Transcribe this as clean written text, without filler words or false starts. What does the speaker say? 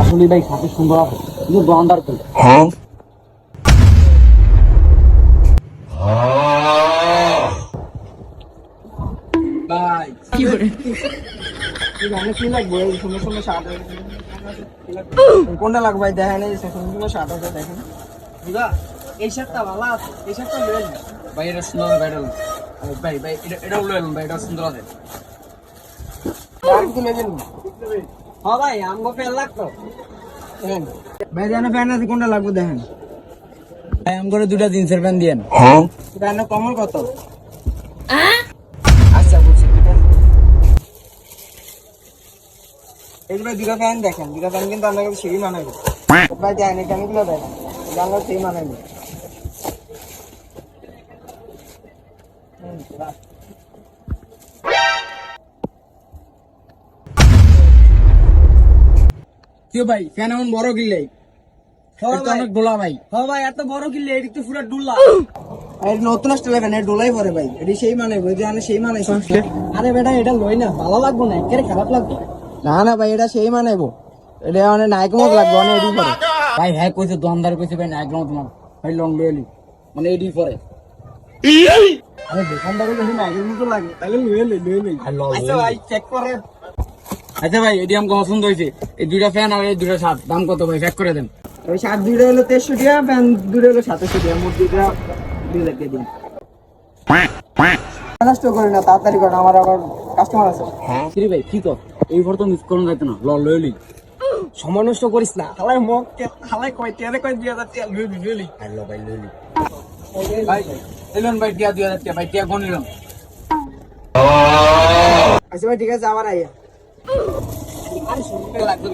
আসলে ভাই সাথে সুন্দর আছে কিন্তু দোকানদার কই? ভাই কি লাগবে সুন্দর সুন্দর শার্ট কোনটা লাগবে ভাই? দেখেন এই সুন্দর সুন্দর শার্ট আছে দেখেন বুঝা। এই শার্টটা ভালো আছে, এই শার্টটা লয়ে নিন ভাই। এটা সুন্দর ভাই, এটা ভাই ভাই এটা লয়ে নিন ভাই, এটা সুন্দর আছে। আর কি লয়ে নিন? হ্যাঁ ভাই আমগো ফ্যান লাগতো দেখেন ভাই। জানো ফ্যান আছে কোনটা লাগবে দেখেন ভাই। আম করে দুটা জিন্সের প্যান্ট দিয়েন। হ্যাঁ ফ্যান কমল কত? আচ্ছা বুঝছি। এগুলো দুটো ফ্যান দেখেন, দুটো ফ্যান কিন্তু আপনাকে সেই মানাবে ভাই। দেন এই ফ্যানগুলো দেখেন, জানলো সেই মানাবে। কি ভাই ফ্যান এমন বড় কিনলে? অনেক ডোলা ভাই। হ্যাঁ ভাই এত বড় কিনলে এদিক তো পুরো ডোলা। এর নতুন স্টাইল ফ্যান, এর ডোলাই পরে ভাই। এটি সেই মানাবে, জানে সেই মানাইছে। আরে বেটা এটা লই না, ভালো লাগবো না, একেবারে খারাপ লাগবে। না না ভাই এটা সেই মানাইবো, এটা মানে নায়কের মত লাগবে মানে এডি পরে ভাই। হ্যাঁ কইছে দোকানদার কইছে ভাই নায়কের মত ভাই লং লইলি মানে এডি পরে। আরে দোকানদার যদি নায়কের মত লাগে তাহলে লইলি। আচ্ছা ভাই চেক করে। আচ্ছা ভাই এডি আমাকে পছন্দ হয়েছে। এই দুইটা ফ্যান আর এই দুইটা শার্ট দাম কত ভাই? চেক করে দেন। ওই শার্ট দুইটা হলো 1300 টাকা, ফ্যান দুইটা হলো 700 টাকা, মোট দুইটা 2 লাখ টাকা দিন। নষ্ট করে না, তাড়াতাড়ি করো, আমার আবার কাস্টমার আছে। হ্যাঁ ভাই কি কর এই ভর তো মিস করুন যাইতো না। লইলি সময় নষ্ট করিস না। হালাই মগ হালাই কয় টিয়ারে কয় 2000 টাকা লইলি। হ্যালো ভাই লইলি ভাই। এলন ভাই টিয়া 2000 টাকা ভাই, টিয়া কোন নিলাম। আচ্ছা ভাই ঠিক আছে আবার আইয়া। আরে শুনতে লাগবে।